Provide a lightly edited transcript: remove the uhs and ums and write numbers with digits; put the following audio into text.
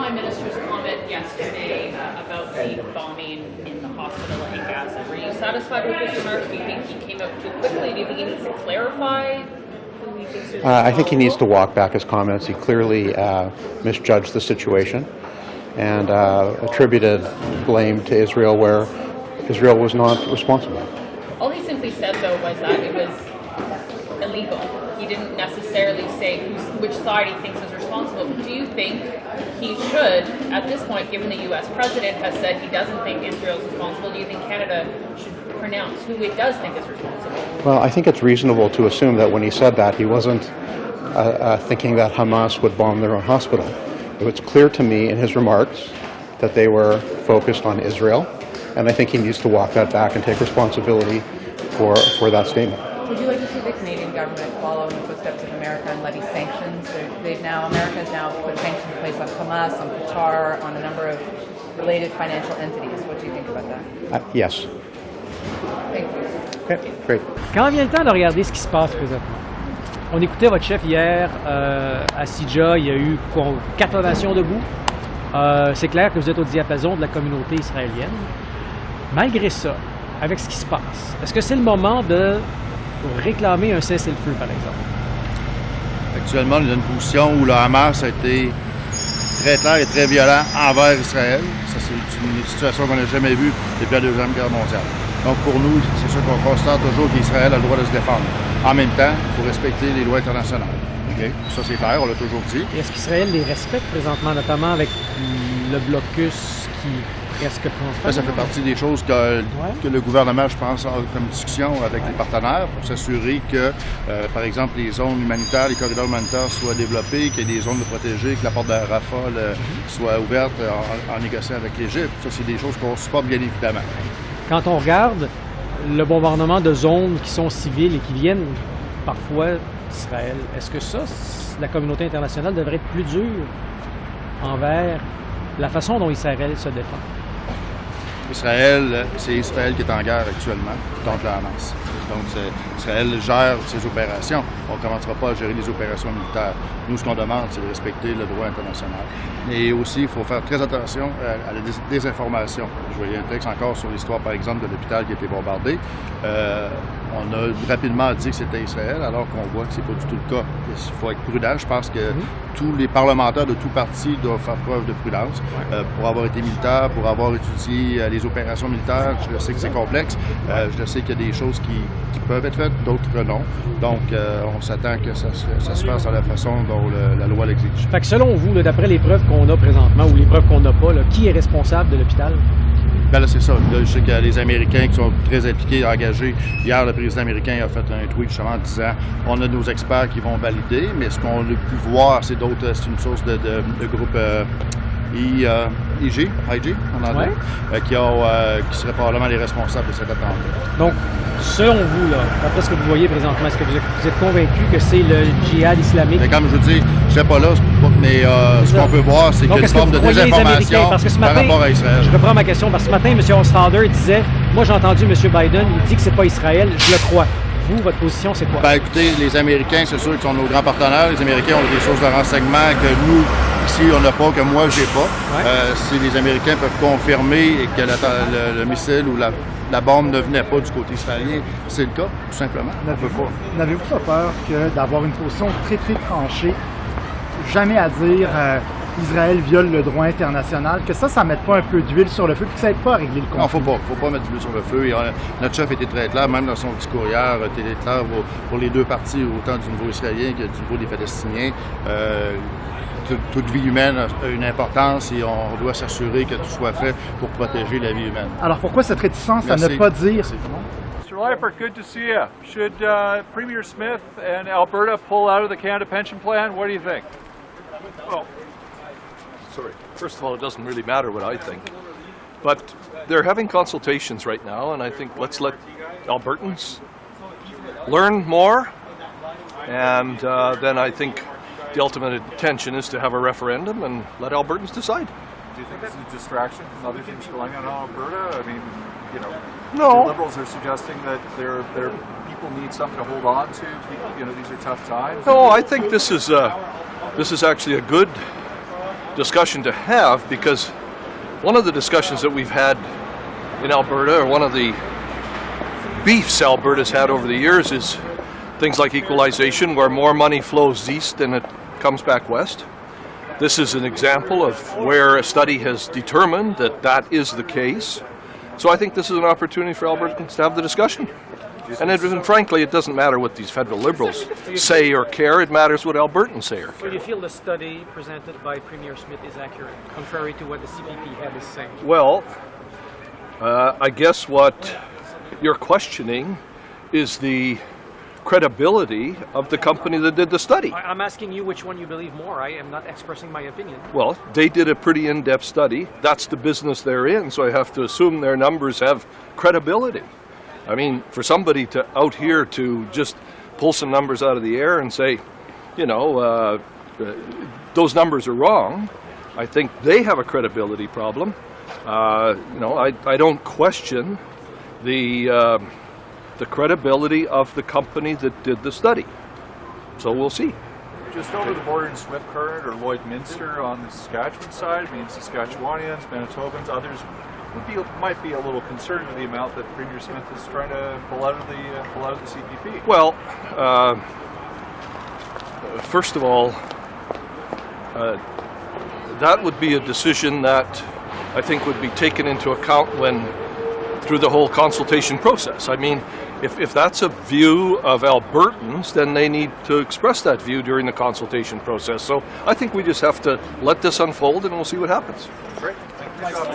Prime Minister's comment yesterday about the bombing in the hospital in Gaza. Were you satisfied with his remarks? Do you think he came out too quickly? Do you think he needs to clarify? I think he needs to walk back his comments. He clearly misjudged the situation and attributed blame to Israel where Israel was not responsible. All he simply said, though, was that it was illegal. He didn't necessarily say which side he thinks is responsible. Do you think he should, at this point, given the U.S. president has said he doesn't think Israel is responsible, do you think Canada should pronounce who it does think is responsible? Well, I think it's reasonable to assume that when he said that, he wasn't thinking that Hamas would bomb their own hospital. It was clear to me in his remarks that they were focused on Israel, and I think he needs to walk that back and take responsibility for that statement. Would you like to see the Canadian government follow in the footsteps of America and levy sanctions? America has now put sanctions in place on Hamas, on Qatar, on a number of related financial entities. What do you think about that? Yes. Thank you. Okay, great. Quand vient le temps de regarder ce qui se passe présentement, on écoutait votre chef hier à Sija, il y a eu 4 nations debout. C'est clair que vous êtes au diapason de la communauté israélienne. Malgré ça, avec ce qui se passe, est-ce que c'est le moment de réclamer un cessez-le-feu, par exemple? Actuellement, on est dans une position où le Hamas a été très clair et très violent envers Israël. Ça, c'est une situation qu'on n'a jamais vue depuis la Deuxième Guerre mondiale. Donc, pour nous, c'est sûr qu'on constate toujours qu'Israël a le droit de se défendre. En même temps, il faut respecter les lois internationales. Okay? Ça, c'est clair, on l'a toujours dit. Et est-ce qu'Israël les respecte présentement, notamment avec le blocus qui presque prend fin? Ça fait partie des choses que le gouvernement, je pense, a comme discussion avec les partenaires pour s'assurer que, par exemple, les zones humanitaires, les corridors humanitaires soient développés, qu'il y ait des zones de protégées, que la porte de Rafah soit ouverte en négociant avec l'Égypte. Ça, c'est des choses qu'on supporte bien évidemment. Quand on regarde le bombardement de zones qui sont civiles et qui viennent parfois d'Israël, est-ce que ça, la communauté internationale devrait être plus dure envers la façon dont Israël se défend? Israël, c'est Israël qui est en guerre actuellement contre la Hamas. Donc, Israël gère ses opérations. On ne commencera pas à gérer les opérations militaires. Nous, ce qu'on demande, c'est de respecter le droit international. Et aussi, il faut faire très attention à la désinformation. Je voyais un texte encore sur l'histoire, par exemple, de l'hôpital qui a été bombardé. On a rapidement dit que c'était Israël, alors qu'on voit que ce n'est pas du tout le cas. Il faut être prudent. Je pense que tous les parlementaires de tous partis doivent faire preuve de prudence. Pour avoir été militaire, pour avoir étudié les opérations militaires, je sais que c'est complexe. Je sais qu'il y a des choses qui peuvent être faites, d'autres non. Donc, on s'attend que ça se fasse à la façon dont la loi l'exige. Fait que selon vous, d'après les preuves qu'on a présentement ou les preuves qu'on n'a pas, qui est responsable de l'hôpital? Ben là, c'est ça. Là, je sais qu'il y a les Américains qui sont très impliqués, engagés. Hier, le président américain a fait un tweet justement en disant on a nos experts qui vont valider, mais ce qu'on a pu voir, c'est une source de groupe IG en anglais, qui seraient probablement les responsables de cet attentat. Donc, selon vous, d'après ce que vous voyez présentement, est-ce que vous êtes convaincu que c'est le djihad islamique? Mais comme je vous dis, je ne sais pas là, mais ce qu'on peut voir, c'est qu'il y a une forme de désinformation par rapport à Israël. Je reprends ma question, parce que ce matin, M. Ostrander disait, moi j'ai entendu M. Biden, il dit que c'est pas Israël, je le crois. Vous, votre position, c'est quoi? Ben, écoutez, les Américains, c'est sûr qu'ils sont nos grands partenaires. Les Américains ont des sources de renseignement que nous, ici, on n'a pas, que moi, j'ai pas. Si les Américains peuvent confirmer que le missile ou la bombe ne venait pas du côté israélien, c'est le cas, tout simplement. N'avez-vous pas peur que d'avoir une position très, très tranchée, jamais à dire Israël viole le droit international, que ça ne mette pas un peu d'huile sur le feu, que ça n'aide pas à régler le conflit? Non, faut pas mettre d'huile sur le feu. Notre chef était très clair, même dans son discours hier, était clair pour les deux parties, autant du niveau israélien que du niveau des Palestiniens. Toute vie humaine a une importance et on doit s'assurer que tout soit fait pour protéger la vie humaine. Alors pourquoi cette réticence à ne pas dire? Mr. Liepert, good to see you. Should Premier Smith and Alberta pull out of the Canada Pension Plan? What do you think? Well, sorry. First of all, it doesn't really matter what I think. But they're having consultations right now, and I think let's let Albertans learn more. And then I think the ultimate intention is to have a referendum and let Albertans decide. Do you think this is a distraction from other things going on in Alberta? I mean, No. The Liberals are suggesting that their people need something to hold on to. These are tough times. No, I think this is actually a good discussion to have, because one of the discussions that we've had in Alberta, or one of the beefs Alberta's had over the years, is things like equalization, where more money flows east than it comes back west. This is an example of where a study has determined that that is the case. So I think this is an opportunity for Albertans to have the discussion. And frankly, it doesn't matter what these federal Liberals say or care. It matters what Albertans say or So care. you feel the study presented by Premier Smith is accurate, contrary to what the CPP head is saying? Well, I guess what you're questioning is the credibility of the company that did the study. I'm asking you which one you believe more. I am not expressing my opinion. Well, they did a pretty in-depth study. That's the business they're in, so I have to assume their numbers have credibility. I mean, for somebody to out here to just pull some numbers out of the air and say, you know, those numbers are wrong, I think they have a credibility problem. You know, I don't question the credibility of the company that did the study. So we'll see. Just over the border in Swift Current or Lloydminster on the Saskatchewan side, I mean, Saskatchewanians, Manitobans, others might be a little concerned with the amount that Premier Smith is trying to pull out of the CPP. Well, first of all, that would be a decision that I think would be taken into account through the whole consultation process. I mean, if that's a view of Albertans, then they need to express that view during the consultation process. So I think we just have to let this unfold and we'll see what happens. Great. Thank you.